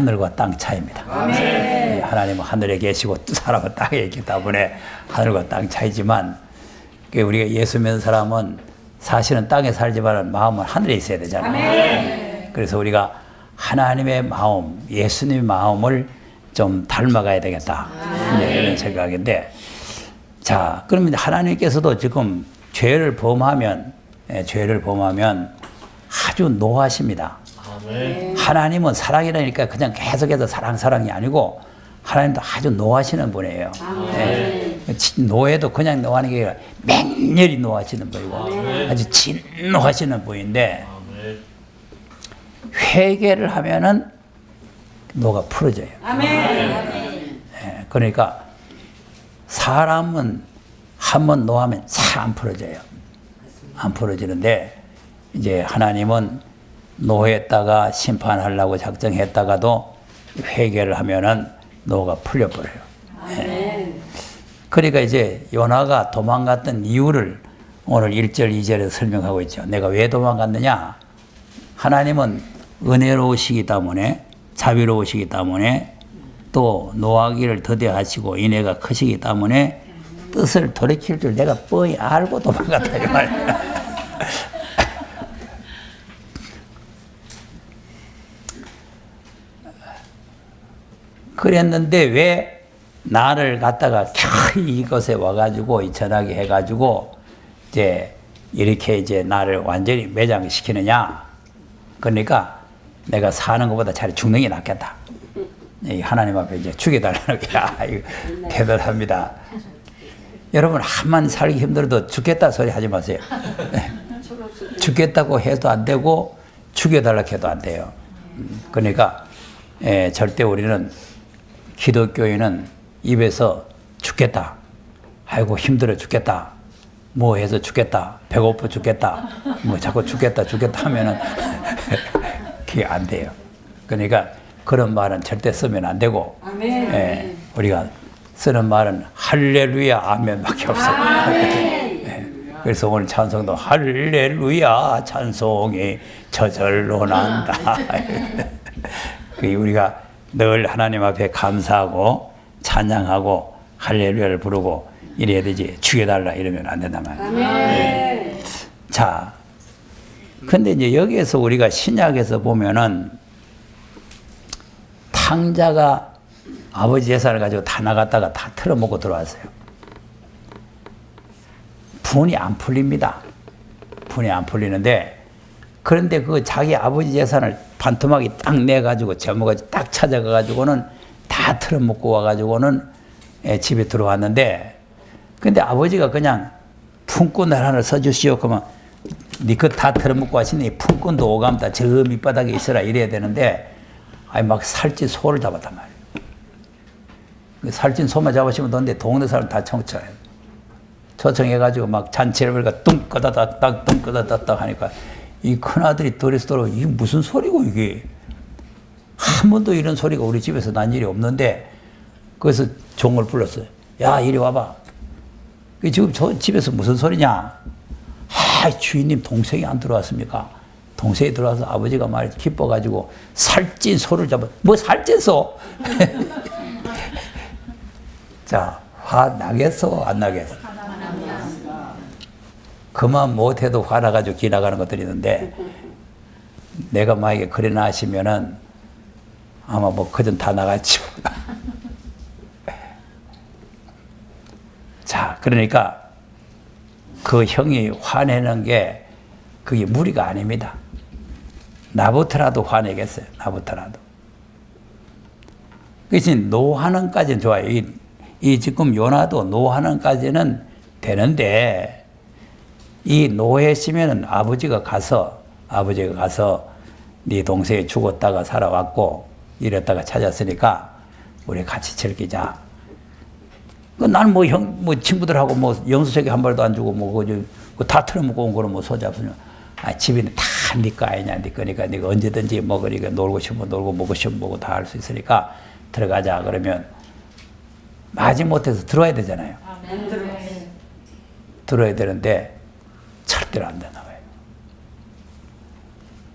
하늘과 땅 차이입니다. 아멘. 하나님은 하늘에 계시고 사람은 땅에 있기 때문에 하늘과 땅 차이지만 우리가 예수 믿는 사람은 사실은 땅에 살지만 마음은 하늘에 있어야 되잖아요. 아멘. 그래서 우리가 하나님의 마음, 예수님의 마음을 좀 닮아가야 되겠다. 이런 생각인데, 자, 그러면 하나님께서도 지금 죄를 범하면 아주 노하십니다. 아멘. 하나님은 사랑이라니까 그냥 계속해서 사랑이 아니고 하나님도 아주 노하시는 분이에요. 네. 노해도 그냥 노하는 게 아니라 맹렬히 노하시는 분이고 아멘. 아주 진노하시는 분인데 아멘. 회개를 하면은 노가 풀어져요. 아멘. 네. 그러니까 사람은 한번 노하면 잘 안 풀어져요. 안 풀어지는데 이제 하나님은 노했다가 심판하려고 작정했다가도 회개를 하면은 노가 풀려버려요. 네. 그러니까 이제 요나가 도망갔던 이유를 오늘 1절, 2절에 설명하고 있죠. 내가 왜 도망갔느냐? 하나님은 은혜로우시기 때문에, 자비로우시기 때문에, 또 노하기를 더디하시고 인애가 크시기 때문에 뜻을 돌이킬 줄 내가 뻔히 알고 도망갔다 이 말이야. 그랬는데 왜 나를 갖다가 이곳에 와가지고 이 전하게 해가지고 이제 이렇게 이제 나를 완전히 매장시키느냐? 그러니까 내가 사는 것보다 차라리 죽는 게 낫겠다. 하나님 앞에 이제 죽여달라는 게 대단합니다. 여러분 한만 살기 힘들어도 죽겠다 소리 하지 마세요. 죽겠다고 해도 안 되고 죽여달라고 해도 안 돼요. 그러니까 절대 우리는 기독교인은 입에서 죽겠다, 아이고 힘들어 죽겠다, 뭐 해서 죽겠다, 배고파 죽겠다, 뭐 자꾸 죽겠다 하면은 그게 안 돼요. 그러니까 그런 말은 절대 쓰면 안 되고, 우리가 쓰는 말은 할렐루야, 아멘밖에 없어요. 그래서 오늘 찬송도 할렐루야, 찬송이 저절로 난다. 우리가 늘 하나님 앞에 감사하고 찬양하고 할렐루야를 부르고 이래야 되지, 죽여달라 이러면 안 된단 말이에요. 자, 근데 이제 여기에서 우리가 신약에서 보면은 탕자가 아버지 재산을 가지고 다 나갔다가 다 털어먹고 들어왔어요. 분이 안 풀립니다. 분이 안 풀리는데, 그런데 그 자기 아버지 재산을 반토막이 딱 내가지고 제목까지 딱 찾아가가지고는 다 털어먹고 와가지고는 집에 들어왔는데, 근데 아버지가 그냥 품꾼을 하나 써주시오. 그러면 니 것 다 털어먹고 왔으니 품꾼도 오감다 저 밑바닥에 있어라 이래야 되는데, 아니 막 살찐 소를 잡았단 말이에요. 살찐 소만 잡으시면 되는데 동네 사람 다 청청해요. 초청해가지고 막 잔치를 벌니까 뚱 끄다닥 뚱 끄다닥 하니까 이 큰아들이 돌에서 돌아오고 이게 무슨 소리고 이게 한 번도 이런 소리가 우리 집에서 난 일이 없는데, 그래서 종을 불렀어요. 야 이리 와봐. 지금 저 집에서 무슨 소리냐? 아 주인님 동생이 안 들어왔습니까? 동생이 들어와서 아버지가 말이 기뻐가지고 살찐 소를 잡아. 뭐 살찐 소? 자, 화 나겠어 안 나겠어? 그만 못해도 화나가지고 기나가는 것들이 있는데, 내가 만약에 그래나 하시면은 아마 뭐 그전 다 나갔지. 자, 그러니까 그 형이 화내는 게 그게 무리가 아닙니다. 나부터라도 화내겠어요. 나부터라도. 그래서 노하는까지는 좋아요. 이 지금 요나도 노하는까지는 되는데, 이 노했으면은 아버지가 가서 네 동생이 죽었다가 살아왔고 이랬다가 찾았으니까 우리 같이 즐기자. 나는 뭐 친구들하고 뭐 영수증에 한 발도 안 주고 뭐 다 털어먹고 온 거는 뭐 소잡으면 집에는 다 네 거 아니냐, 네 거니까 네가 언제든지 먹으니까 놀고 싶으면 놀고 먹고 싶으면 먹고 다 할 수 있으니까 들어가자. 그러면 마지못해서 들어야 되잖아요. 들어야 되는데 절대로 안 되나 봐요.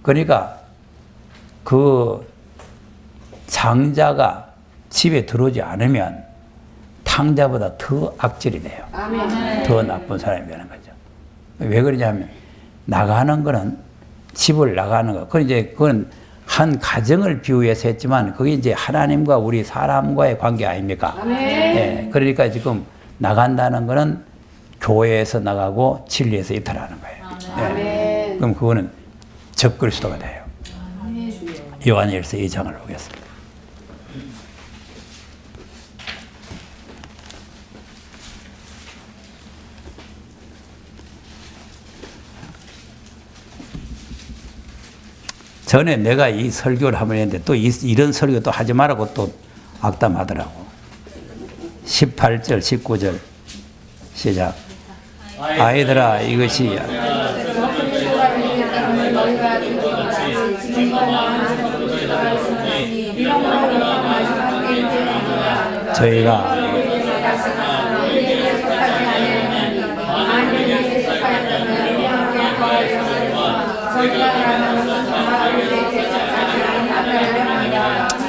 그러니까 그 장자가 집에 들어오지 않으면 탕자보다 더 악질이 돼요. 더 나쁜 사람이 되는 거죠. 왜 그러냐면 나가는 거는 집을 나가는 거. 그건 한 가정을 비유해서 했지만 그게 이제 하나님과 우리 사람과의 관계 아닙니까? 예, 그러니까 지금 나간다는 거는 교회에서 나가고 진리에서 이탈하는 거예요. 예, 그럼 그거는 적그리스도가 돼요. 요한일서 2장을 보겠습니다. 전에 내가 이 설교를 한번 했는데 또 이런 설교 또 하지 말라고 또 악담하더라고. 18절, 19절 시작. 아이들아 이것이 저희가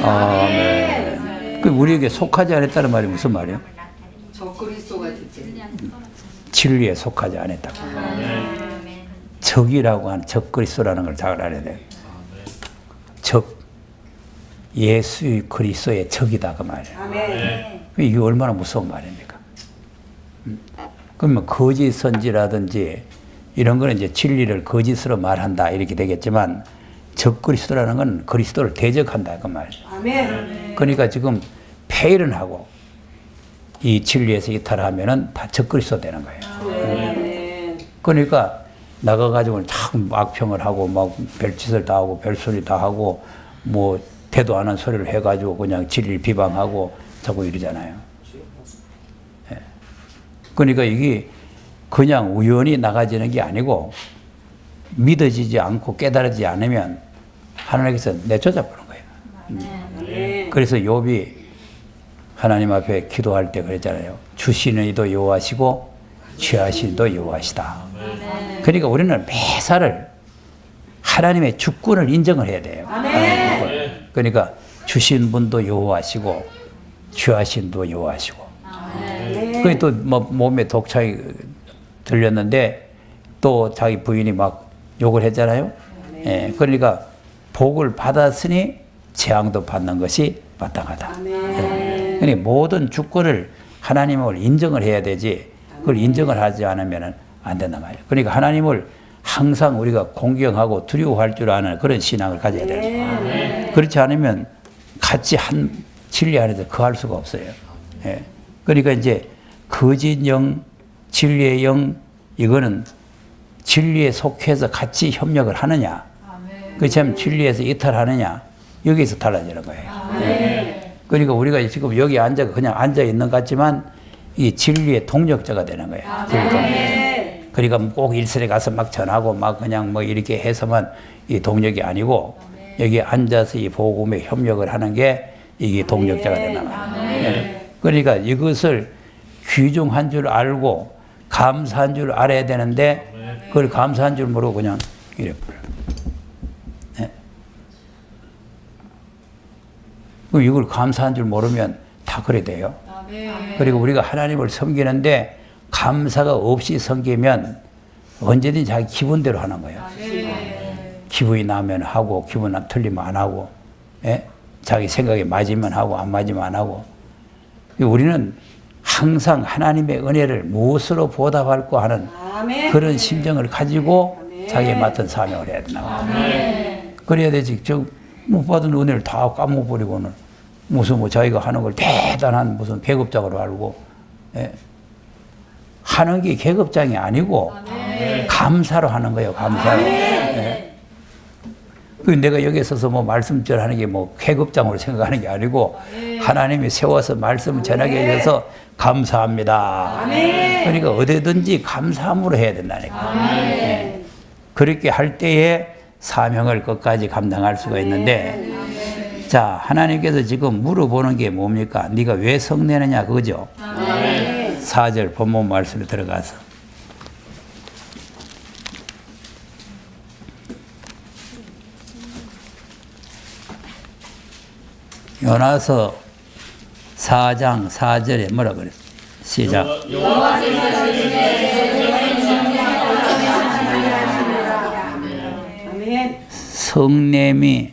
아멘. 그 우리에게 속하지 않았다는 말이 무슨 말이에요? 적그리스도가 됐지. 진리에 속하지 않았다고. 적이라고 하는 적그리스도라는 걸 잘 알아야 돼요. 적, 예수 그리스도의 적이다 그 말이에요. 이게 얼마나 무서운 말입니까? 그러면 거짓 선지라든지 이런 거는 이제 진리를 거짓으로 말한다 이렇게 되겠지만 적그리스도라는 건 그리스도를 대적한다 그 말이에요. 그러니까 지금 폐일은 하고 이 진리에서 이탈하면은 다 적그리스도 되는 거예요. 그러니까 나가가지고 참 악평을 하고 막 별짓을 다 하고 별소리 다 하고 뭐 대도 안 한 소리를 해가지고 그냥 진리를 비방하고 자꾸 이러잖아요. 예. 그러니까 이게 그냥 우연히 나가지는 게 아니고 믿어지지 않고 깨달아지지 않으면 하나님께서 내쫓아 보는 거예요. 그래서 욥이 하나님 앞에 기도할 때 그랬잖아요. 주시는 이도 여호와시고 취하신 이도 여호와시다. 그러니까 우리는 매사를 하나님의 주권을 인정을 해야 돼요. 그러니까 주신 분도 여호와시고 취하신 도 여호와시고. 그게 또 뭐 몸에 독창이 들렸는데 또 자기 부인이 막 욕을 했잖아요. 예, 그러니까 복을 받았으니 재앙도 받는 것이 마땅하다. 예. 그러니까 모든 주권을 하나님을 인정을 해야 되지 그걸 인정을 하지 않으면 안 된단 말이에요. 그러니까 하나님을 항상 우리가 공경하고 두려워할 줄 아는 그런 신앙을 가져야 돼요. 그렇지 않으면 같이 한 진리 안에서 거할 수가 없어요. 예. 그러니까 이제 거짓 영, 진리의 영 이거는 진리에 속해서 같이 협력을 하느냐 그렇지 않으면 진리에서 이탈하느냐 여기서 달라지는 거예요. 예. 그러니까 우리가 지금 여기 그냥 앉아 있는 것 같지만 이 진리의 동력자가 되는 거예요. 진리 동력자. 그러니까 꼭 일선에 가서 막 전하고 막 그냥 뭐 이렇게 해서만 이 동력이 아니고 여기 앉아서 이 복음에 협력을 하는 게 이게 동력자가 된단 말이에요. 예. 그러니까 이것을 귀중한 줄 알고 감사한 줄 알아야 되는데 그걸 감사한 줄 모르고 그냥 이래 버려. 네. 그럼 이걸 감사한 줄 모르면 다 그래 돼요. 그리고 우리가 하나님을 섬기는데 감사가 없이 섬기면 언제든지 자기 기분대로 하는 거예요. 기분이 나면 하고 기분 안 틀리면 안 하고 예? 자기 생각에 맞으면 하고 안 맞으면 안 하고 우리는 항상 하나님의 은혜를 무엇으로 보답할까 하는 그런 심정을 가지고 자기에 맡은 사명을 해야 된다. 그래야 되지. 못 받은 은혜를 다 까먹어버리고는 무슨 뭐 자기가 하는 걸 대단한 무슨 계급장으로 알고 예. 하는 게 계급장이 아니고 감사로 하는 거예요. 감사로. 예. 그 내가 여기 서서 뭐 말씀 전하는 게 뭐 계급장으로 생각하는 게 아니고 하나님이 세워서 말씀을 전하게 해줘서 감사합니다. 그러니까 어디든지 감사함으로 해야 된다니까. 예. 그렇게 할 때에 사명을 끝까지 감당할 수가 있는데 자 하나님께서 지금 물어보는 게 뭡니까? 네가 왜 성내느냐 그거죠. 4절 본문 말씀에 들어가서 요나서 4장 4절에 뭐라 그래? 시작. 성냄이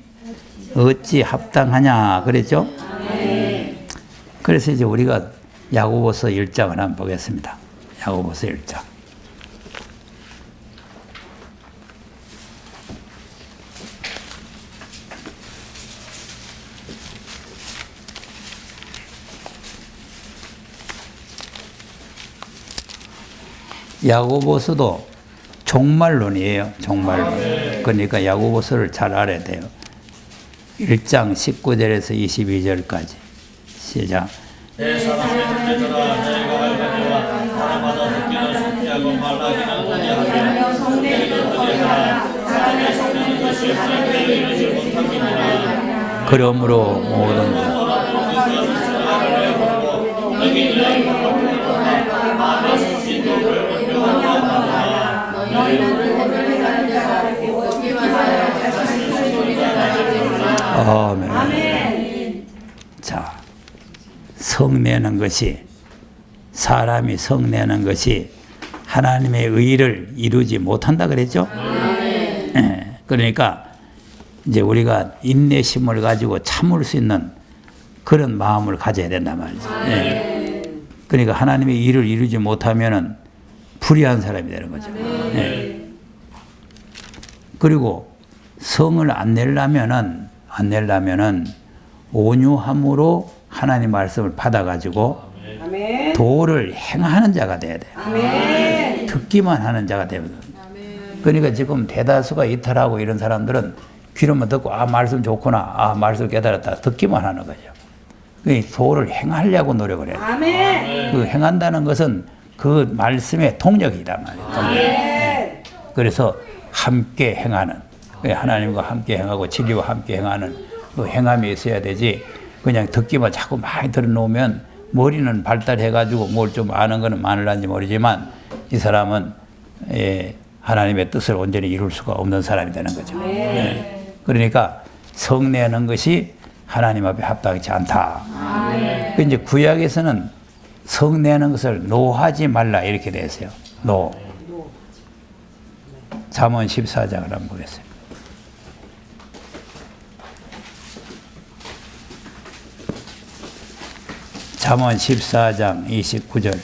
어찌 합당하냐 그랬죠? 그래서 이제 우리가 야고보서 1장을 한번 보겠습니다. 야고보서 1장. 야고보서도 종말론이에요. 종말론. 그러니까 야고보서를 잘 알아야 돼요. 1장 19절에서 22절까지. 시작. 내 사랑의 형제들아 내가 알거니와 사랑받아 듣기는 속죄하고 말하기는 어디하며 성내기는 어디하라 사람의 성내는 것이 하나님의 이르지 못함이니라. 그러므로 모든 아멘. 자, 성내는 것이 사람이 성내는 것이 하나님의 의를 이루지 못한다 그랬죠? 예, 그러니까 이제 우리가 인내심을 가지고 참을 수 있는 그런 마음을 가져야 된단 말이죠. 예. 그러니까 하나님의 일을 이루지 못하면은 불의한 사람이 되는 거죠. 예. 그리고 성을 안 내려면은 온유함으로 하나님 말씀을 받아가지고 도를 행하는 자가 돼야 돼요. 듣기만 하는 자가 되거든. 그러니까 지금 대다수가 이탈하고 이런 사람들은 귀로만 듣고 말씀 좋구나, 말씀 깨달았다 듣기만 하는 거죠. 그 도를 행하려고 노력을 해요. 그 행한다는 것은 그 말씀의 동력이란 말이에요. 동력. 네. 그래서 함께 행하는, 하나님과 함께 행하고 진리와 함께 행하는 그 행함이 있어야 되지. 그냥 듣기만 자꾸 많이 들어놓으면 머리는 발달해가지고 뭘 좀 아는 거는 많을는지 모르지만 이 사람은 하나님의 뜻을 온전히 이룰 수가 없는 사람이 되는 거죠. 네. 그러니까 성내는 것이 하나님 앞에 합당치 않다. 그 이제 구약에서는 성내는 것을 노하지 말라 이렇게 돼 있어요. 노. 잠언 14장을 한번 보겠습니다. 잠언 14장 29절.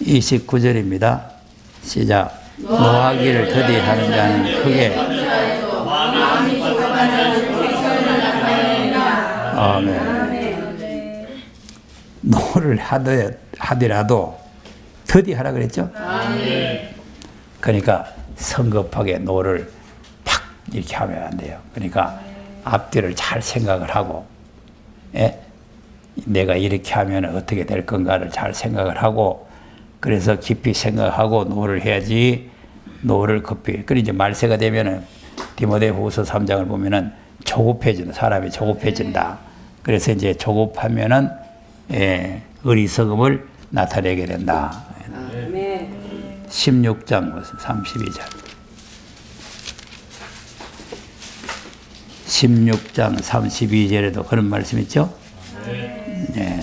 (29절입니다) 시작. 노하기를 더디하는 자는 크게 아멘. 노를 하더라도 더디하라 그랬죠? 그러니까 성급하게 노를 팍 이렇게 하면 안 돼요. 그러니까 앞뒤를 잘 생각을 하고, 내가 이렇게 하면 어떻게 될 건가를 잘 생각을 하고, 그래서 깊이 생각하고 노를 해야지. 노를 급히. 그리고 이제 말세가 되면은 디모데후서 3장을 보면은 조급해진다. 사람이 조급해진다. 그래서 이제 조급하면은 어리석음을 나타내게 된다. 16장 32절. 16장 32절에도 그런 말씀 있죠? 네,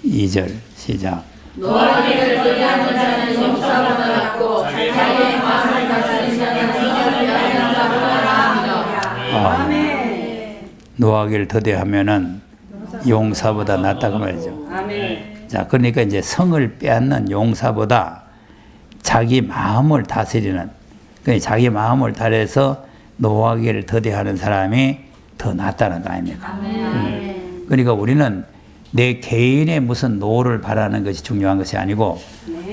32절 시작. 노하기를 더디하는 자는 용사보다 낫고 자기의 마음을 다스리는 자는 미련한 자보다 나으니라. 노하기를 더디하면은 용사보다 낫다고 말이죠. 자, 그러니까 이제 성을 빼앗는 용사보다 자기 마음을 다스리는, 그러니까 자기 마음을 다해서 노하기를 더디하는 사람이 더 낫다는 거 아닙니까? 그러니까 우리는 내 개인의 무슨 노를 바라는 것이 중요한 것이 아니고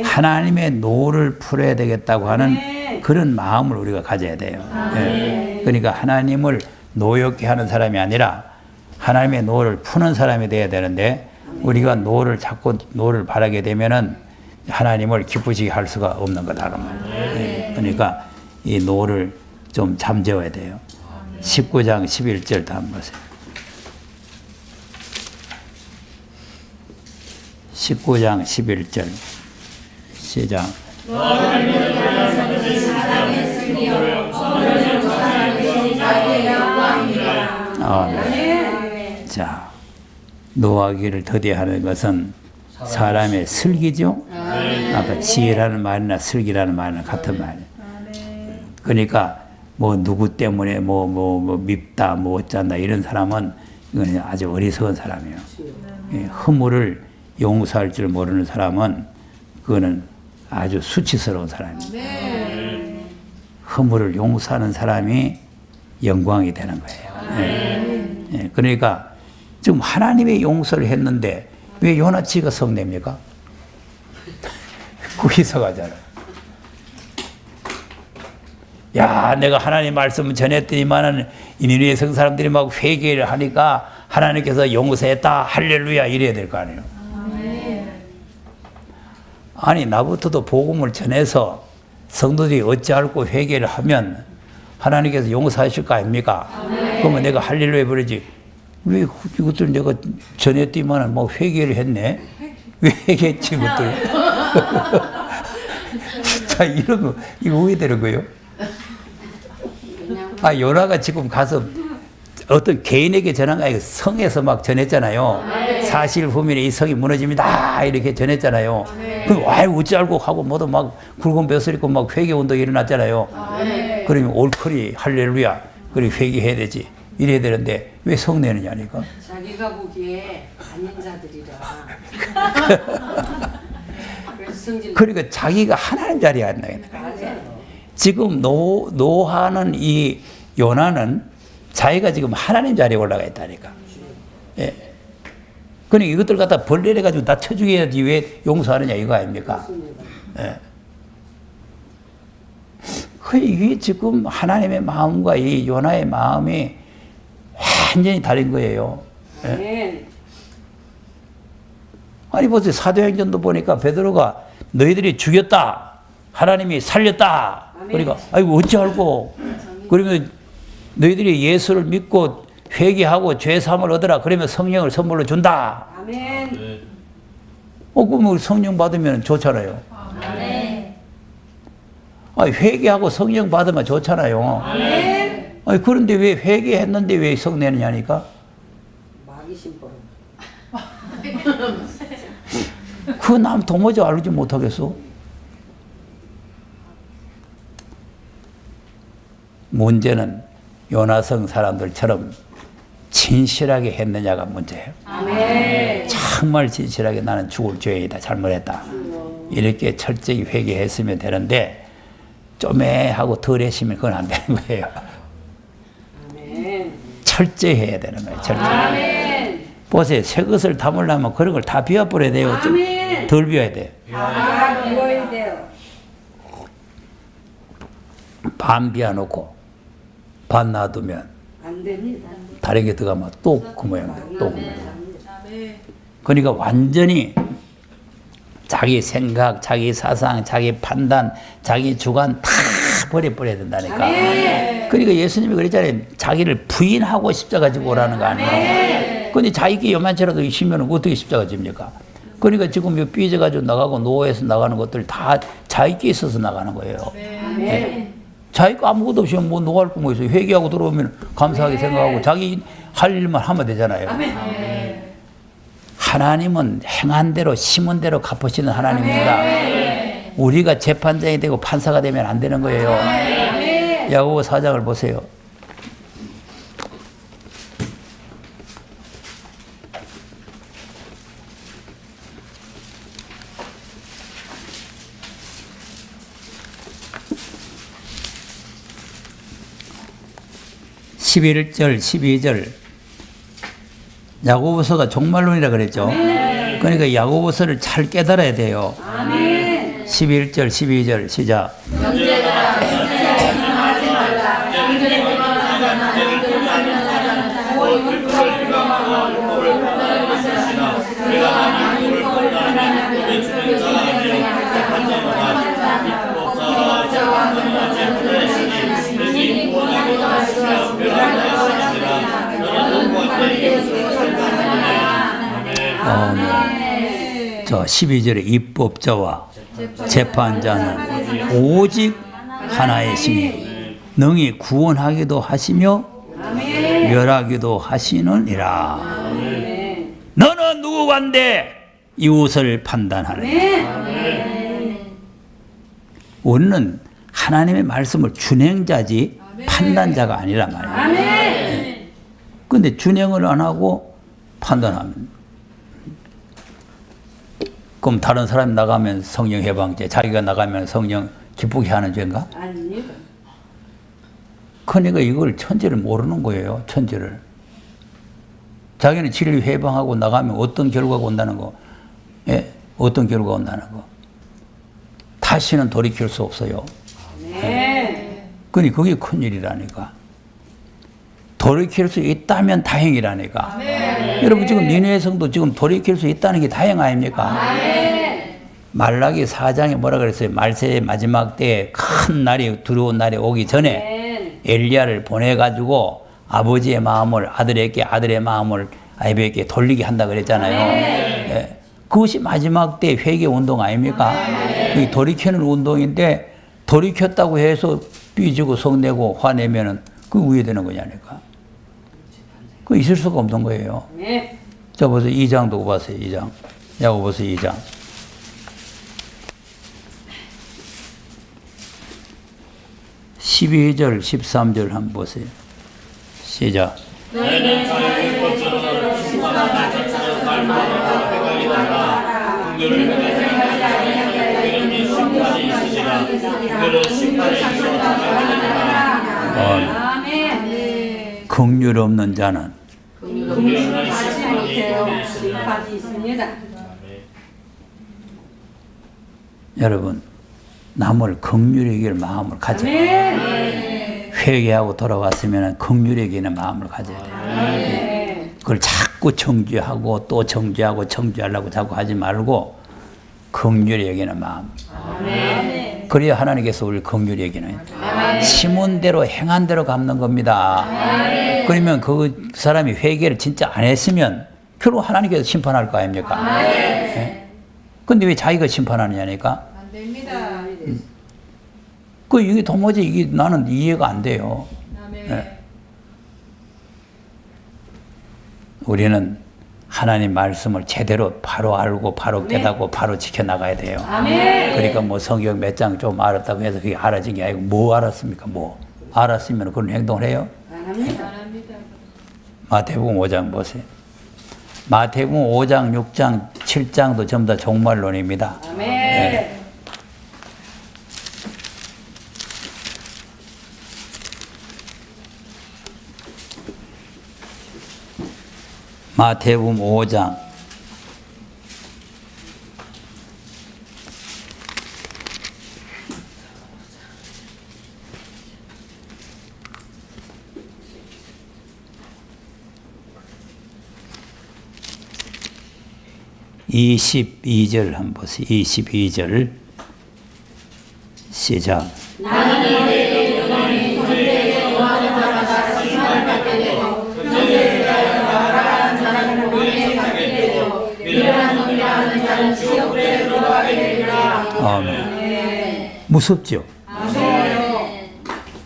하나님의 노를 풀어야 되겠다고 하는 그런 마음을 우리가 가져야 돼요. 그러니까 하나님을 노엽게 하는 사람이 아니라 하나님의 노를 푸는 사람이 돼야 되는데, 우리가 자꾸 노를 바라게 되면은 하나님을 기쁘시게 할 수가 없는 거다. 그러니까 이 노를 좀 잠재워야 돼요. 19장 11절도 한번 보세요. 19장 11절 시작. 노하기를 더디하는 것은 사람의 슬기죠. 아까 지혜라는 말이나 슬기라는 말은 같은 말이에요. 그러니까 뭐 누구 때문에 뭐 밉다 뭐 어쩐다 이런 사람은 이건 아주 어리석은 사람이에요. 예, 허물을 용서할 줄 모르는 사람은 그거는 아주 수치스러운 사람이에요. 허물을 용서하는 사람이 영광이 되는 거예요. 예, 그러니까 지금 하나님의 용서를 했는데 왜 요나치가 성냅니까? 구희석하잖아. 야, 내가 하나님 말씀을 전했더니만은 니네 성 사람들이 막 회개를 하니까 하나님께서 용서했다 할렐루야 이래야 될 거 아니에요. 아니 나부터도 복음을 전해서 성도들이 어찌할고 회개를 하면 하나님께서 용서하실 거 아닙니까? 그러면 내가 할렐루야 부르지. 왜 이것들 내가 전했더니만은 뭐 회개를 했네? 왜 회개했지 이것들? 자 이런 거 이거 왜 되는 거예요? 아 요나가 지금 가서 어떤 개인에게 전한 거 아니고 성에서 막 전했잖아요. 사실 후면에 이 성이 무너집니다 이렇게 전했잖아요. 그럼 아유 어찌 알고 하고 모두 막 굵은 벼슬 있고 막 회개 운동이 일어났잖아요. 그러면 올커리 할렐루야 그리고 회개해야 되지 이래야 되는데 왜 성 내느냐니까. 자기가 보기에 아닌 자들이라. 그래서 성질. 그러니까 자기가 하나님 자리에 앉나 있는 거야. 지금 노하는 이 요나는 자기가 지금 하나님 자리에 올라가 있다니까. 예. 그러니까 이것들 갖다 벌레래가지고 다 쳐죽여야지 왜 용서하느냐 이거 아닙니까? 예. 이게 지금 하나님의 마음과 이 요나의 마음이 완전히 다른 거예요. 예. 아니 보세요. 사도행전도 보니까 베드로가 너희들이 죽였다. 하나님이 살렸다. 그러니까 아이고 어찌 알고 그러면 너희들이 예수를 믿고 회개하고 죄 사함을 얻으라. 그러면 성령을 선물로 준다. 아멘. 그럼 우리 성령 받으면 좋잖아요. 아멘. 아니, 회개하고 성령 받으면 좋잖아요. 아멘. 아니, 그런데 왜 회개했는데 왜 성 내느냐니까? 마귀 심보로. 그 남 도무지 알지 못하겠어. 문제는 요나성 사람들처럼 진실하게 했느냐가 문제예요. 아멘. 정말 진실하게 나는 죽을 죄이다 잘못했다 이렇게 철저히 회개했으면 되는데 쪼매하고 덜 했으면 그건 안 되는 거예요. 아멘. 철저히 해야 되는 거예요. 철저히. 아멘. 보세요. 새 것을 담으려면 그런 걸 다 비워버려야 돼요. 좀 덜 비워야 돼요. 다 비워야 돼요. 반 비워놓고 반 놔두면 안 됩니다. 다른 게 들어가면 또 그 모양 돼요. 또 그 모양. 그러니까 완전히 자기 생각, 자기 사상, 자기 판단, 자기 주관 다 버려야 된다니까. 그러니까 예수님이 그랬잖아요. 자기를 부인하고 십자가 지고 오라는 거 아니에요. 근데 자기끼리 요만치라도 있으면 어떻게 십자가 집니까? 그러니까 지금 삐져가지고 나가고 노예에서 나가는 것들 다 자기끼리 있어서 나가는 거예요. 네. 자기가 아무것도 없이 뭐 노할 거 뭐 있어요. 회개하고 들어오면 감사하게 생각하고 자기 할 일만 하면 되잖아요. 하나님은 행한 대로 심은 대로 갚으시는 하나님입니다. 우리가 재판장이 되고 판사가 되면 안 되는 거예요. 야고보 4장을 보세요. (11절) (12절) 야고보서가 종말론이라 그랬죠. 그러니까 야고보서를 잘 깨달아야 돼요. 11절 12절 시작. 저 12절에 입법자와 재판자는 오직 하나의 신이 능히 구원하기도 하시며 멸하기도 하시느니라. 너는 누구간데 이웃을 판단하느냐. 아멘. 우리는 하나님의 말씀을 준행자지 판단자가 아니란 말이에요. 아멘. 근데 준행을 안 하고 판단하면, 그럼 다른 사람이 나가면 성령 해방죄, 자기가 나가면 성령 기쁘게 하는 죄인가? 아닙니다. 그러니까 이걸 천지를 모르는 거예요. 천지를. 자기는 진리 해방하고 나가면 어떤 결과가 온다는 거, 예? 어떤 결과가 온다는 거. 다시는 돌이킬 수 없어요. 네. 그러니 그게 큰일이라니까. 돌이킬 수 있다면 다행이라니까. 여러분 지금 니느웨 성도 지금 돌이킬 수 있다는 게 다행 아닙니까? 말라기 4장에 뭐라 그랬어요? 말세의 마지막 때에 큰 날이 두려운 날이 오기 전에 엘리야를 보내가지고 아버지의 마음을 아들에게, 아들의 마음을 아이에게 돌리게 한다 그랬잖아요. 예. 그것이 마지막 때 회개 운동 아닙니까? 그게 돌이키는 운동인데 돌이켰다고 해서 삐지고 성내고 화내면은 그 우회되는 거냐니까. 그 있을 수가 없는 거예요. 네. 자, 보세요. 2장도 보세요. 2장. 야고보서 2장. 12절, 13절 한번 보세요. 시작. 너희는 자유의 것처럼 심판한 자처럼 말보다 회각이 달라. 분별을 행하지 아니하면 그는 심판이 있으리라. 분별은 심판에 이르러 다가가느니라. 아멘. 긍휼 없는 자는 긍휼을 받지 못해요. 심판이 있습니다. 여러분 남을 긍휼히 여길 마음을 가져야 돼요. 아멘. 회개하고 돌아왔으면 긍휼히 여기는 마음을 가져야 돼요. 아멘. 그걸 자꾸 정죄하고 또 정죄하고 정죄하려고 자꾸 하지 말고 긍휼히 여기는 마음. 아멘. 그래야 하나님께서 우리를 긍휼히 여기는. 심은 대로 행한 대로 갚는 겁니다. 그러면 그 사람이 회개를 진짜 안 했으면 결국 하나님께서 심판할 거 아닙니까? 예? 근데 왜 자기가 심판하느냐니까? 안 됩니다. 그 이게 도무지 이게 나는 이해가 안 돼요. 아멘. 예. 우리는 하나님 말씀을 제대로 바로 알고 바로 깨닫고 바로 지켜나가야 돼요. 아멘. 그러니까 뭐 성경 몇 장 좀 알았다고 해서 그게 알아진 게 아니고 뭐 알았습니까? 뭐 알았으면 그런 행동을 해요? 안 합니다. 안 합니다. 마태복음 5장 보세요. 마태복음 5장, 6장, 7장도 전부 다 종말론입니다. 아멘. 마태복음 5장 22절 한번 보세요. 22절 시작. 아멘. 무섭죠?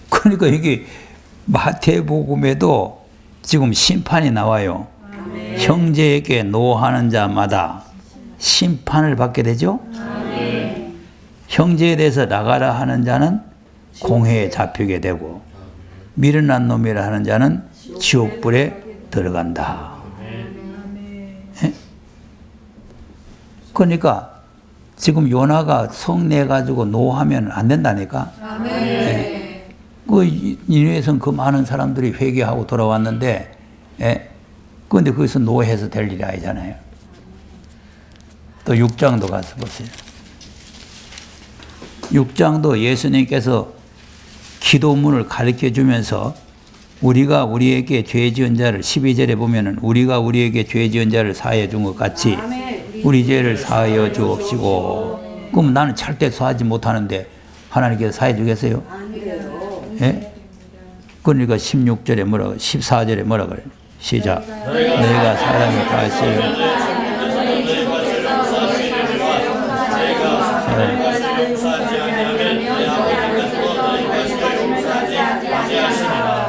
그러니까 이게 마태복음에도 지금 심판이 나와요. 형제에게 노하는 자마다 심판을 받게 되죠? 형제에 대해서 나가라 하는 자는 공회에 잡히게 되고 미련한 놈이라 하는 자는 지옥불에 들어간다. 예? 그러니까 지금 요나가 성내가지고 노하면 안 된다니까. 예? 그 니느웨에서는 그 많은 사람들이 회개하고 돌아왔는데, 예? 그런데 거기서 노해서 될 일이 아니잖아요. 또 6장도 가서 보세요. 6장도 예수님께서 기도문을 가르쳐 주면서 우리가 우리에게 죄 지은 자를 12절에 보면은 우리가 우리에게 죄 지은 자를 사하여 준 것 같이 우리 죄를 사하여 주옵시고. 그럼 나는 절대 사하지 못하는데 하나님께서 사해 주겠어요? 예? 그러니까 16절에 뭐라고 14절에 뭐라 그래요? 시작. 너희가 사람의 과실을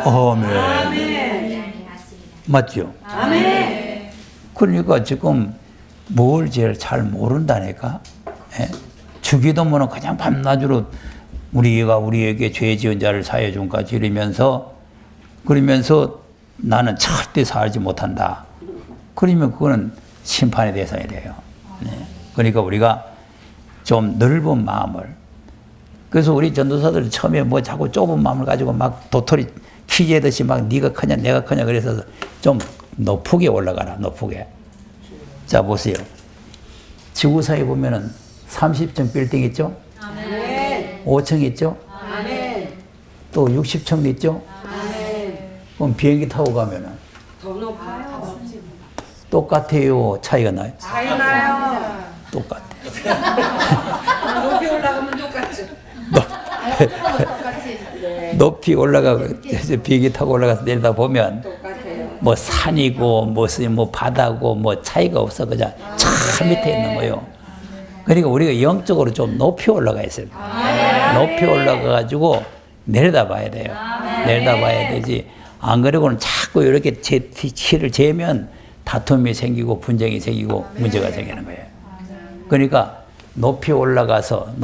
아멘. 맞죠? 아멘. 그러니까 지금 뭘 제일 잘 모른다니까. 예? 주기도문은 그냥 밤낮으로 우리가 우리에게 죄 지은 자를 사해 준까지 이러면서 그러면서 나는 절대 살지 못한다. 그러면 그거는 심판의 대상이 돼요. 네. 그러니까 우리가 좀 넓은 마음을 그래서 우리 전도사들 처음에 뭐 자꾸 좁은 마음을 가지고 막 도토리 키재듯이 막 네가 크냐 내가 크냐 그래서 좀 높게 올라가라. 높게. 자 보세요. 지구상에 보면은 30층 빌딩 있죠? 아멘. 5층 있죠? 아멘. 또 60층 있죠? 아멘. 그럼 비행기 타고 가면은 더 높아요. 똑같아요. 차이가 나요? 차이 나요. 똑같아요. 높이 올라가면 똑같죠. 높이 올라가고 비행기 타고 올라가서 내리다 보면 똑같아요. 뭐 산이고 무슨 뭐 바다고 뭐 차이가 없어 그냥 차 밑에 있는 거예요. 그러니까 우리가 영적으로 좀 높이 올라가 있어요. 높이 올라가 가지고 내려다 봐야 돼요. 내려다 봐야 되지. 안 그러고는 자꾸 이렇게 키를 재면 다툼이 생기고 분쟁이 생기고 문제가 생기는 거예요. 그러니까 높이 올라가서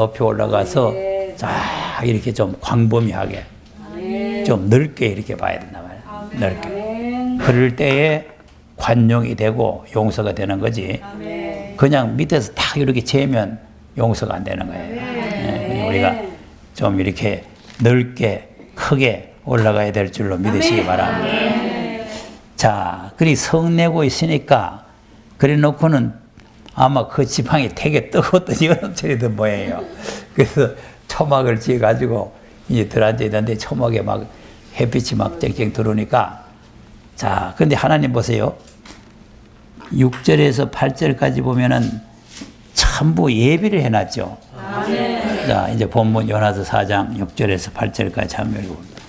자 이렇게 좀 광범위하게 좀 넓게 이렇게 봐야 된단 말이에요. 넓게. 그럴 때에 관용이 되고 용서가 되는 거지. 그냥 밑에서 딱 이렇게 재면 용서가 안 되는 거예요. 네, 우리가 좀 이렇게 넓게 크게 올라가야 될 줄로 믿으시기 바랍니다. 자, 그리 성내고 있으니까 그래 놓고는 아마 그 지팡이 되게 뜨거웠던 여름철이던 모양이에요. 그래서 초막을 지어가지고 이제 들어앉아 있는데 초막에 막 햇빛이 막 쨍쨍 들어오니까 자, 근데 하나님 보세요. 6절에서 8절까지 보면은 전부 예비를 해놨죠. 자, 이제 본문 요나서 4장 6절에서 8절까지 한번 읽어봅니다.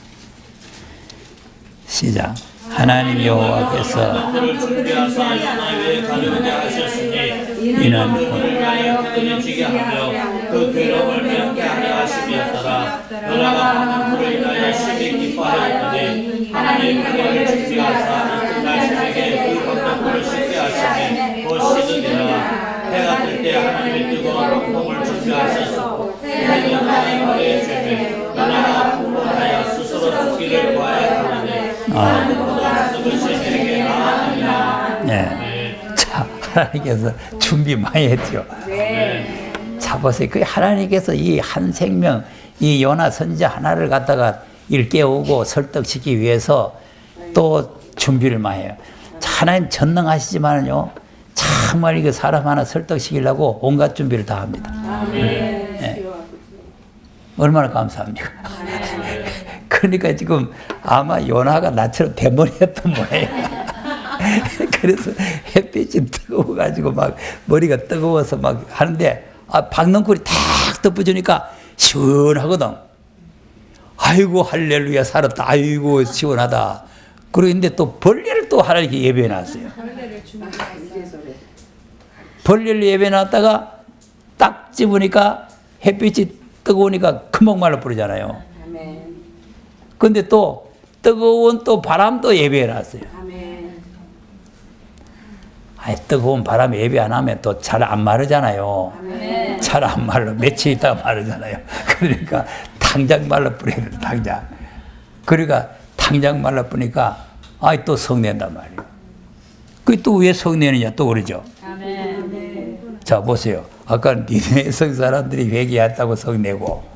시작. 하나님 여호와께서 그를 준비하사 니느웨에 가려게 하셨으니 이는 그를 위하여 끈을 지게 하며 그 괴로움을 맺게 하려 하심이었더라. 너라가 받는 그를 인하여 심히 기뻐하였더니 하나님 그를 준비하사 이튿 날 저녁에 그 받는 그를 씻게 하시니 곧 씻으니라. 해가 뜰 때 하나님의 뜨거운 동동을 준비하셔서 해는 하나님의 죄를 너라가 구원하여 스스로 죽기를 구하여 하느니 하나님보다 죽은 것이 나으니라. 네. 자, 하나님께서 준비 많이 했죠. 자, 보세요. 그 하나님께서 이 한 생명, 이 요나 선지자 하나를 갖다가 일깨우고 설득시키기 위해서 또 준비를 많이 해요. 자, 하나님 전능하시지만요, 정말 이거 사람 하나 설득시키려고 온갖 준비를 다 합니다. 네. 얼마나 감사합니까? 그러니까 지금 아마 요나가 나처럼 대머리였던 모양이에요. 그래서 햇빛이 뜨거워가지고 막 머리가 뜨거워서 막 하는데 박넝쿨이 탁 덮어주니까 시원하거든. 아이고 할렐루야 살았다. 아이고 시원하다. 그런데 또 벌레를 또 하나님께 예배해놨어요. 벌레를 예배해놨다가 딱 집으니까 햇빛이 뜨거우니까 금방 말라버리잖아요. 근데 또 뜨거운 또 바람도 예배해놨어요. 아니, 뜨거운 바람에 예배 안 하면 또 잘 안 마르잖아요. 잘 안 말라. 며칠 있다가 마르잖아요. 그러니까 당장 말라버려요. 당장. 그러니까 당장 말라버리니까 아이 또 성낸단 말이에요. 그게 또 왜 성내느냐 또 그러죠. 자 보세요. 아까 니네 성 사람들이 회개했다고 성내고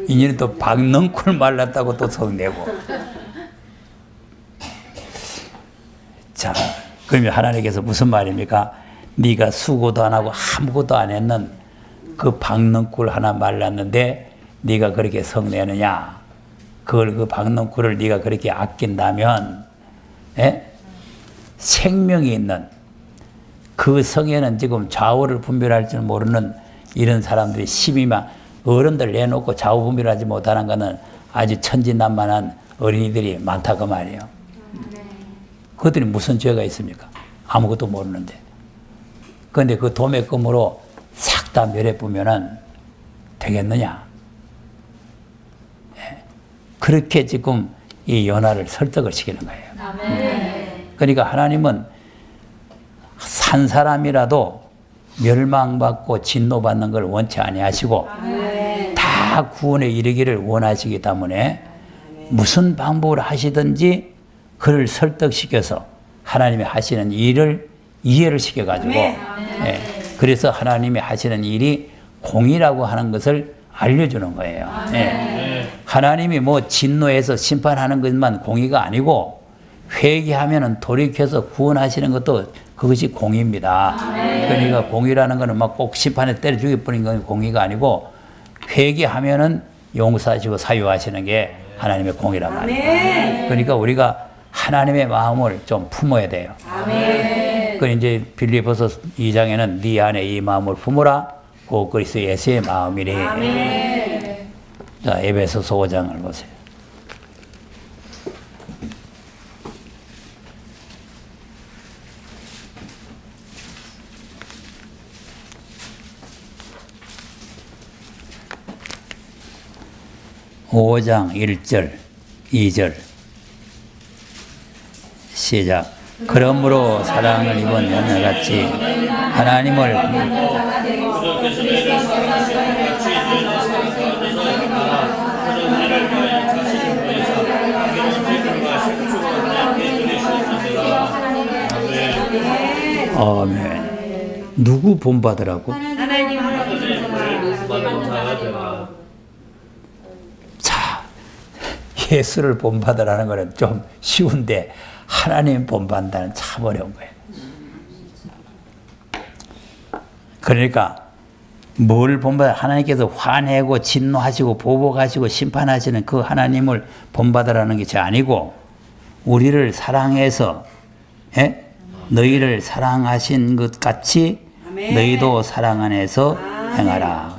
이제는 또 박넝쿨 말랐다고 또 성내고. 자, 그러면 하나님께서 무슨 말입니까? 네가 수고도 안 하고 아무것도 안 했는 그 박넝쿨 하나 말랐는데 네가 그렇게 성내느냐? 그 박넝쿨을 네가 그렇게 아낀다면, 생명이 있는 그 성에는 지금 좌우를 분별할 줄 모르는 이런 사람들이 심히만 어른들 내놓고 좌우 분별하지 못하는 것은 아주 천진난만한 어린이들이 많다 그 말이에요. 그들이 무슨 죄가 있습니까? 아무것도 모르는데. 그런데 그 도매금으로 싹 다 멸해보면은 되겠느냐? 그렇게 지금 이 요나를 설득을 시키는 거예요. 그러니까 하나님은 산 사람이라도 멸망받고 진노받는 걸 원치 아니하시고 다 구원에 이르기를 원하시기 때문에 무슨 방법을 하시든지 그를 설득시켜서 하나님이 하시는 일을 이해를 시켜가지고 그래서 하나님이 하시는 일이 공의라고 하는 것을 알려주는 거예요. 하나님이 뭐 진노해서 심판하는 것만 공의가 아니고 회개하면은 돌이켜서 구원하시는 것도 그것이 공의입니다. 그러니까 공의라는 것은 막 꼭 심판에 때려 죽일 뿐인 건 공의가 아니고 회개하면은 용서하시고 사유하시는 게 하나님의 공의란 말이에요. 그러니까 우리가 하나님의 마음을 좀 품어야 돼요. 그 이제 빌립보서 2장에는 네 안에 이 마음을 품으라. 그 그리스도 예수의 마음이니. 자, 에베소서 5장을 보세요. 오 장 1절, 2절 시작. 그러므로 사랑을 입은 연애같이 하나님을 아멘. 누구 본받으라고? 하나님 자, 예수를 본받으라는 거는 좀 쉬운데 하나님 본받는다는 참 어려운 거예요. 그러니까 뭘 본받아? 하나님께서 화내고 진노하시고 보복하시고 심판하시는 그 하나님을 본받으라는 것이 아니고 우리를 사랑해서 너희를 사랑하신 것 같이 너희도 사랑 안에서 행하라.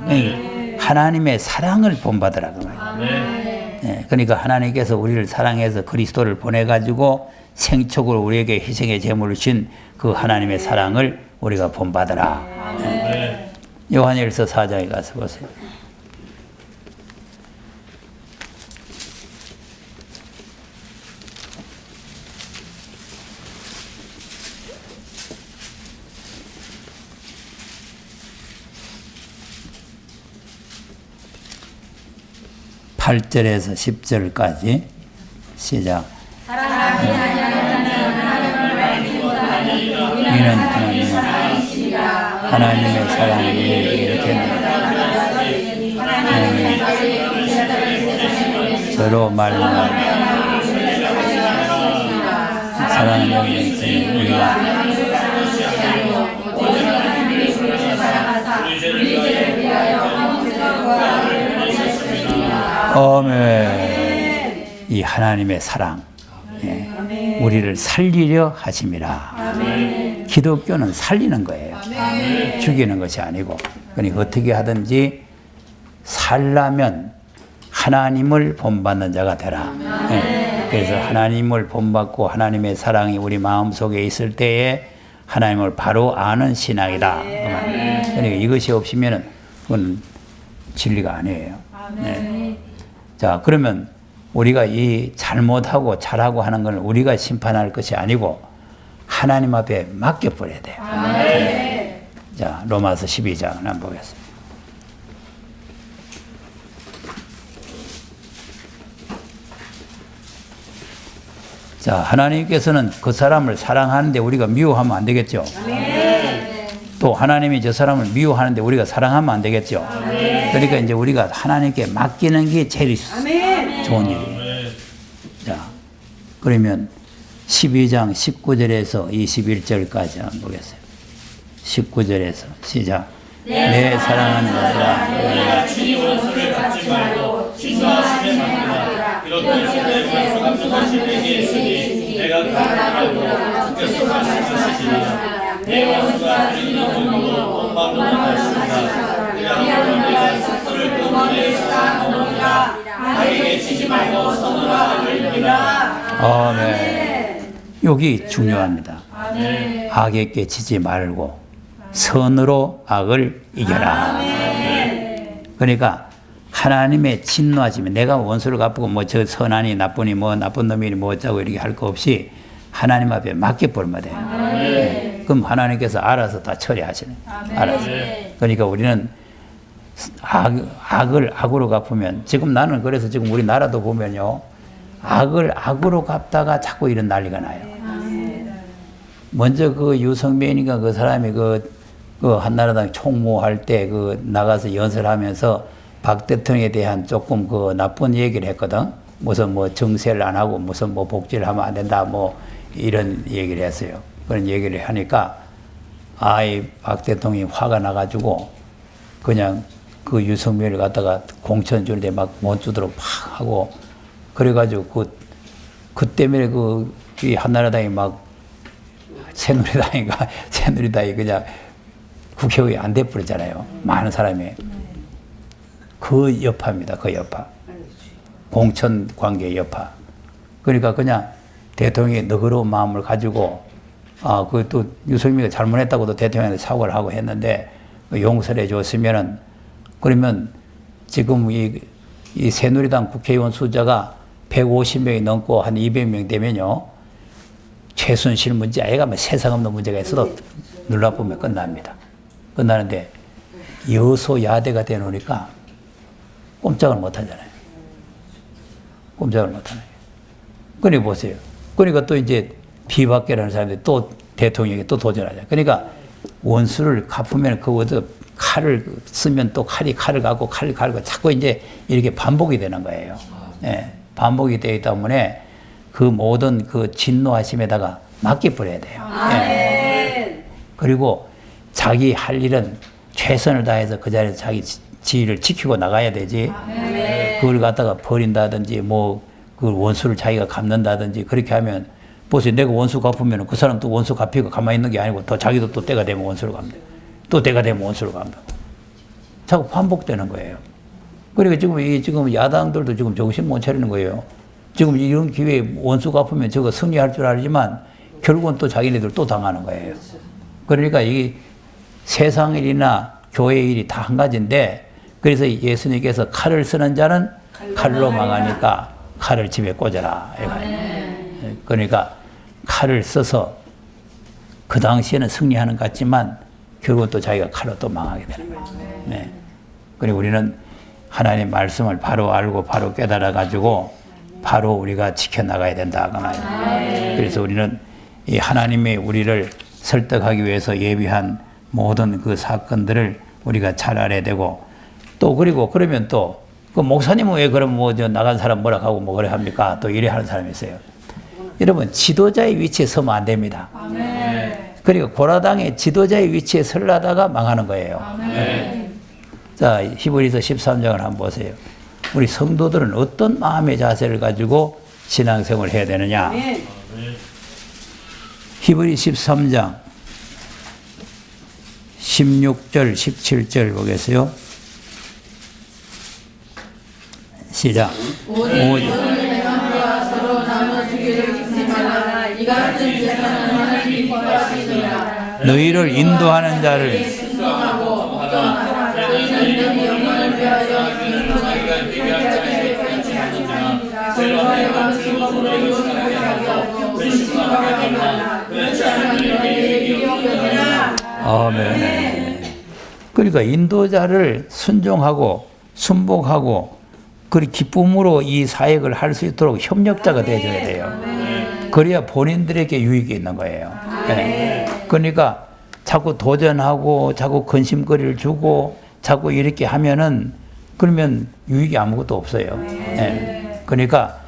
하나님의 사랑을 본받으라고 말이에요. 그러니까 하나님께서 우리를 사랑해서 그리스도를 보내가지고 생촉으로 우리에게 희생의 제물을 준 그 하나님의 사랑을 우리가 본받으라. 요한일서 4장에 가서 보세요. (8절에서) (10절까지) 시작. 이는 하나님의 사랑이 이렇게 서로 말로 사랑하는 영이 있으니 우리가 아멘. 이 하나님의 사랑, 우리를 살리려 하심이라. 기독교는 살리는 거예요. 죽이는 것이 아니고. 그러니까 어떻게 하든지 살려면 하나님을 본받는 자가 되라. 그래서 하나님을 본받고 하나님의 사랑이 우리 마음속에 있을 때에 하나님을 바로 아는 신앙이다. 그러니까 이것이 없으면 그건 진리가 아니에요. 자, 그러면 우리가 이 잘못하고 잘하고 하는 걸 우리가 심판할 것이 아니고 하나님 앞에 맡겨버려야 돼요. 자, 로마서 12장 한번 보겠습니다. 자, 하나님께서는 그 사람을 사랑하는데 우리가 미워하면 안 되겠죠. 또 하나님이 저 사람을 미워하는데 우리가 사랑하면 안 되겠죠. 그러니까 이제 우리가 하나님께 맡기는 게 제일 좋은 일이에요. 자, 그러면 12장 19절에서 21절까지 한번 보겠어요. 19절에서 시작. 내 사랑하는 자들아, 너희가 친히 원수를 갚지 말고 진노하심에 맡기라. 이렇게 주의 말씀 하신 내게 있으니 내가 그러라고 주께서 말씀하시리라. 내 원수가 주인의 몸으로 몸만 것이다. 내가 사토를 그물에 쌓아놓으리라. 악에게 치지 말고 선으로 악을 이기라. 아멘. 여기 중요합니다. 악에게 치지 말고 선으로 악을 이겨라. 그러니까 하나님의 진노하시면 내가 원수를 갚고 뭐 저 선하니 나쁘니 뭐 나쁜 놈이니 뭐 어쩌고 이렇게 할 거 없이 하나님 앞에 맡겨버리면 돼요. 그럼 하나님께서 알아서 다 처리하시네. 알아서. 그러니까 우리는 악을 악으로 갚으면, 지금 나는 그래서 지금 우리나라도 보면요, 악을 악으로 갚다가 자꾸 이런 난리가 나요. 먼저 그 유성민인가 그 사람이 그 한나라당 총무할 때 나가서 연설하면서 박 대통령에 대한 조금 나쁜 얘기를 했거든. 무슨 뭐 정세를 안 하고 무슨 뭐 복지를 하면 안 된다 뭐 이런 얘기를 했어요. 그런 얘기를 하니까 박 대통령이 화가 나가지고 그냥 그 유성민을 갖다가 공천 주는데 막 못 주도록 팍 하고, 그래가지고 그 때문에 이 한나라당이 막 새누리당이 그냥 국회의원이 안 돼버렸잖아요. 많은 사람이. 그 여파입니다. 그 여파. 공천 관계 여파. 그러니까 그냥 대통령이 너그러운 마음을 가지고, 또 유승민이 잘못했다고도 대통령한테 사과를 하고 했는데, 용서를 해줬으면은, 그러면 지금 이 새누리당 국회의원 숫자가 150명이 넘고 한 200명 되면요, 최순실 문제 아이가 뭐 세상 없는 문제가 있어도 눌러보면 끝납니다. 끝나는데 여소야대가 되놓으니까 꼼짝을 못 하잖아요. 꼼짝을 못 하네. 그러니 보세요. 그러니까 또 이제 비박계라는 사람들이 또 대통령이 또 도전하자. 그러니까 원수를 갚으면 그것도 칼을 쓰면 또 칼을 갖고 칼을 갈고 자꾸 이제 이렇게 반복이 되는 거예요. 예, 반복이 되기 때문에 그 모든 그 진노하심에다가 맡겨버려야 돼요. 예. 그리고 자기 할 일은 최선을 다해서 그 자리에서 자기 지위를 지키고 나가야 되지. 그걸 갖다가 버린다든지 그 원수를 자기가 갚는다든지 그렇게 하면, 보세요. 내가 원수 갚으면 그 사람 또 원수 갚히고 가만히 있는 게 아니고 또 자기도 또 때가 되면 원수를 갚는다. 또 때가 되면 원수를 갚는다. 자꾸 반복되는 거예요. 그러니까 지금 야당들도 지금 정신 못 차리는 거예요. 지금 이런 기회에 원수 갚으면 저거 승리할 줄 알지만 결국은 또 자기네들 또 당하는 거예요. 그러니까 이 세상 일이나 교회 일이 다 한 가지인데, 그래서 예수님께서 칼을 쓰는 자는 칼로 망하니까 칼을 집에 꽂아라. 그러니까 칼을 써서 그 당시에는 승리하는 것 같지만 결국은 또 자기가 칼로 또 망하게 되는 거예요. 네. 그리고 우리는 하나님의 말씀을 바로 알고 바로 깨달아 가지고 바로 우리가 지켜나가야 된다. 그래서 우리는 이 하나님의 우리를 설득하기 위해서 예비한 모든 그 사건들을 우리가 잘 알아야 되고, 또 그리고 그러면 또 그 목사님은 왜 그럼 나간 사람 뭐라 하고 그래 합니까? 또 이래 하는 사람이 있어요. 여러분, 지도자의 위치에 서면 안 됩니다. 그리고 고라당의 지도자의 위치에 서려다가 망하는 거예요. 자, 히브리서 13장을 한번 보세요. 우리 성도들은 어떤 마음의 자세를 가지고 신앙생활을 해야 되느냐. 히브리 13장 16절 17절 보겠어요. 시작. 오직 서로 나눠주기를 잊지 말라. 이 같은 제사는 하나님이 기뻐하시느니라. 너희를 인도하는 자를 순종하고 너희 영혼을 위하여 아멘. 그러니까 인도자를 순종하고 순복하고 그 기쁨으로 이 사역을 할 수 있도록 협력자가 되어줘야 돼요. 그래야 본인들에게 유익이 있는 거예요. 네. 그러니까 자꾸 도전하고 자꾸 근심거리를 주고 자꾸 이렇게 하면은 그러면 유익이 아무것도 없어요. 네. 그러니까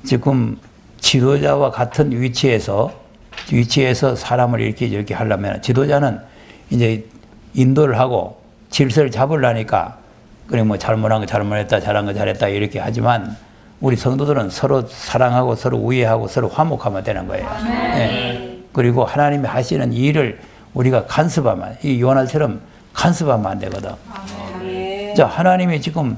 지금 지도자와 같은 위치에서 사람을 이렇게 하려면 지도자는 이제 인도를 하고 질서를 잡으려니까 그래 잘못한 거 잘못했다, 잘한 거 잘했다 이렇게 하지만 우리 성도들은 서로 사랑하고 서로 우애하고 서로 화목하면 되는 거예요. 네. 그리고 하나님이 하시는 일을 우리가 간섭하면, 이 요나처럼 간섭하면 안 되거든. 자, 하나님이 지금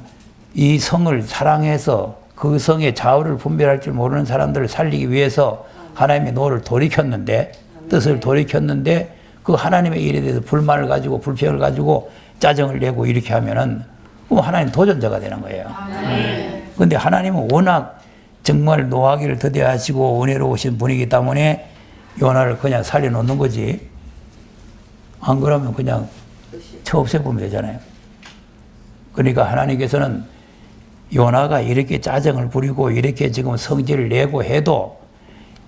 이 성을 사랑해서 그 성의 좌우를 분별할 줄 모르는 사람들을 살리기 위해서 하나님의 노를 돌이켰는데, 뜻을 돌이켰는데 그 하나님의 일에 대해서 불만을 가지고 불평을 가지고 짜증을 내고 이렇게 하면은 그럼 하나님 도전자가 되는 거예요. 그런데 하나님은 워낙 정말 노하기를 더디하시고 은혜로우신 분이기 때문에 요나를 그냥 살려놓는 거지. 안 그러면 그냥 처 없애보면 되잖아요. 그러니까 하나님께서는 요나가 이렇게 짜증을 부리고 이렇게 지금 성질을 내고 해도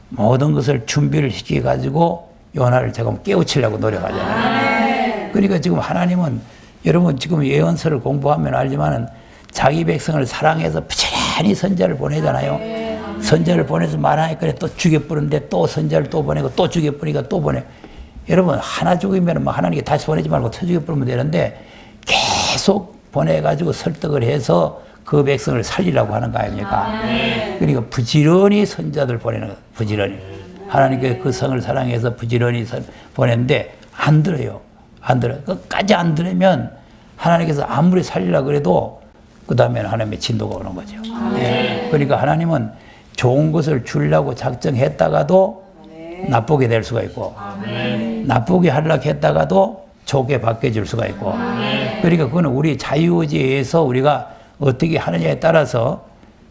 모든 것을 준비를 시켜가지고 요나를 지금 깨우치려고 노력하잖아요. 그러니까 지금 하나님은 여러분 지금 예언서를 공부하면 알지만은 자기 백성을 사랑해서 부지런히 선자를 보내잖아요. 선자를 보내서 말하니까 또 죽여버리는데 또 선자를 또 보내고 또 죽여버리니까 또 보내. 여러분 하나 죽이면 뭐 하나님께 다시 보내지 말고 더 죽여버리면 되는데 계속 보내가지고 설득을 해서 그 백성을 살리라고 하는 거 아닙니까? 그러니까 부지런히 선자들 보내는 거예요. 부지런히. 하나님께 그 성을 사랑해서 부지런히 보냈는데 안 들어요. 안 들어요. 끝까지 안 들으면 하나님께서 아무리 살리려고 그래도 그 다음에는 하나님의 진도가 오는 거죠. 예. 그러니까 하나님은 좋은 것을 주려고 작정했다가도 나쁘게 될 수가 있고 나쁘게 하려고 했다가도 좋게 바뀌어질 수가 있고 그러니까 그건 우리 자유의지에 의해서 우리가 어떻게 하느냐에 따라서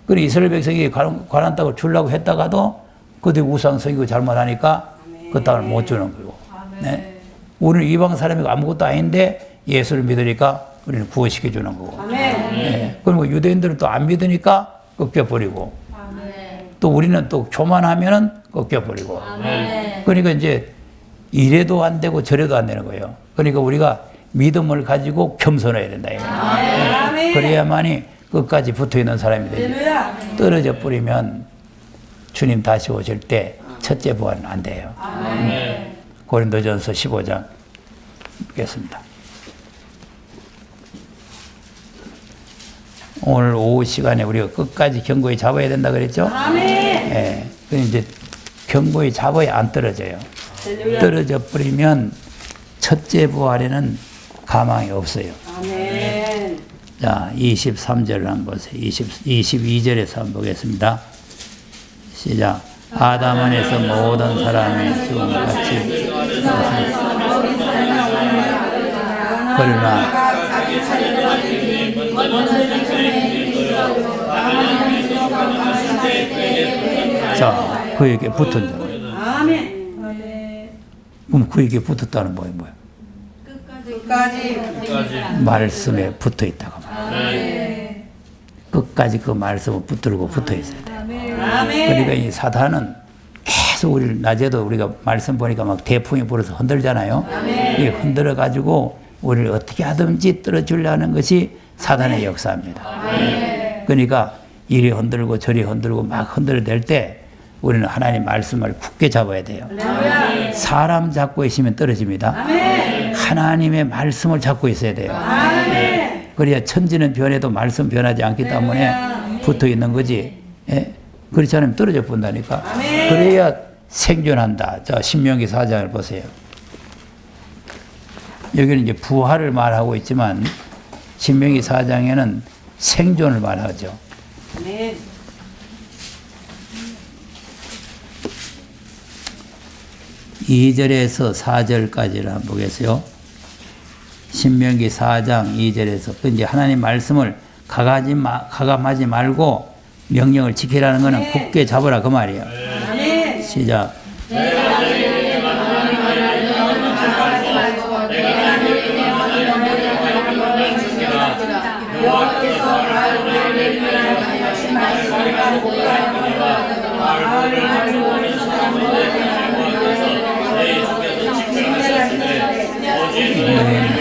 그 이스라엘 백성이 관한 땅을 주려고 했다가도 그들이 우상성이고 잘못하니까 그 땅을 못 주는 거고 네? 우리는 이방 사람이고 아무것도 아닌데 예수를 믿으니까 우리는 구원시켜 주는 거고 네? 그리고 유대인들은 또 안 믿으니까 꺾여버리고 또 우리는 또 교만하면은 꺾여버리고 그러니까 이제 이래도 안 되고 저래도 안 되는 거예요. 그러니까 우리가 믿음을 가지고 겸손해야 된다. 네. 그래야만이 끝까지 붙어 있는 사람이 되죠. 떨어져 버리면 주님 다시 오실 때 첫째 부활은 안 돼요. 고린도전서 15장 읽겠습니다. 오늘 오후 시간에 우리가 끝까지 견고히 잡아야 된다 그랬죠? 예. 그 이제 견고히 잡아야 안 떨어져요. 떨어져 버리면 첫째 부활에는 가망이 없어요. 자, 23절을 한번 보세요. 22절에서 한번 보겠습니다. 시작. 아담 안에서 모든 사람이 죽음 같이 그러나 자, 그에게 붙은 자. 그럼 그에게 붙었다는 뭐예요? 끝까지 말씀에 붙어 있다고 말해요. 끝까지 그 말씀에 붙들고 붙어 있어야 돼요. 그러니까 이 사탄은 계속 우리를 낮에도 우리가 말씀 보니까 막 대풍이 불어서 흔들잖아요. 이 흔들어 가지고 우리를 어떻게 하든지 떨어주려는 것이 사탄의 역사입니다. 그러니까 이리 흔들고 저리 흔들고 막 흔들어댈 때 우리는 하나님 말씀을 굳게 잡아야 돼요. 사람 잡고 있으면 떨어집니다. 하나님의 말씀을 잡고 있어야 돼요. 그래야 천지는 변해도 말씀 변하지 않기 때문에 붙어 있는 거지. 예? 그렇지 않으면 떨어져 본다니까. 그래야 생존한다. 자, 신명기 4장을 보세요. 여기는 이제 부활을 말하고 있지만 신명기 4장에는 생존을 말하죠. 2절에서 4절까지를 한번 보겠어요. 신명기 4장 2절에서 이제 하나님 말씀을 가감하지 말고 명령을 지키라는 것은 굳게 잡으라 그 말이에요. 시작.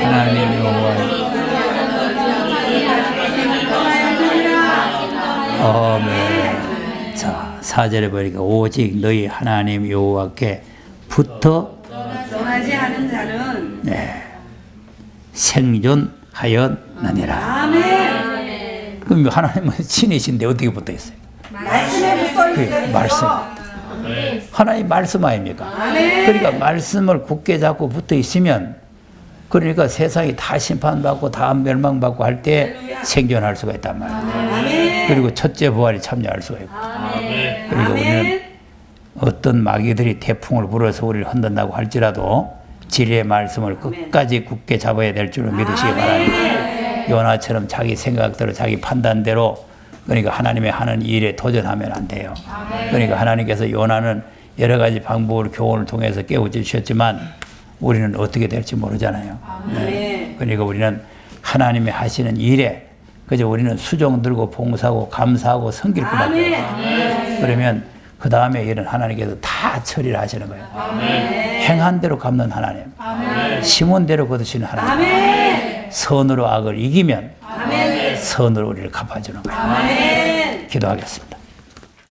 하나님 여호와 아멘. 자, 4절에 보니까 오직 너희 하나님 여호와께 붙어 떠나지 않은 자는 생존하였느니라. 아멘. 그럼 하나님은 신이신데 어떻게 붙어 있어요? 말씀에 붙어 있어요. 말씀. 하나님 말씀 아닙니까? 그러니까 말씀을 굳게 잡고 붙어 있으면 그러니까 세상이 다 심판받고 다 멸망받고 할 때 생존할 수가 있단 말이에요. 그리고 첫째 부활에 참여할 수가 있고. 그리고 우리는 어떤 마귀들이 태풍을 불어서 우리를 흔든다고 할지라도 진리의 말씀을 끝까지 굳게 잡아야 될 줄을 믿으시기 바랍니다. 요나처럼 자기 생각대로 자기 판단대로 그러니까 하나님의 하는 일에 도전하면 안 돼요. 그러니까 하나님께서 요나는 여러 가지 방법을 교훈을 통해서 깨우쳐 주셨지만 우리는 어떻게 될지 모르잖아요. 네. 그러니까 우리는 하나님이 하시는 일에 그저 우리는 수종 들고 봉사하고 감사하고 섬길 것밖에 없어요. 그러면 그 다음에 일은 하나님께서 다 처리를 하시는 거예요. 행한 대로 갚는 하나님, 심은 대로 거두시는 하나님, 선으로 악을 이기면 선으로 우리를 갚아주는 거예요. 기도하겠습니다.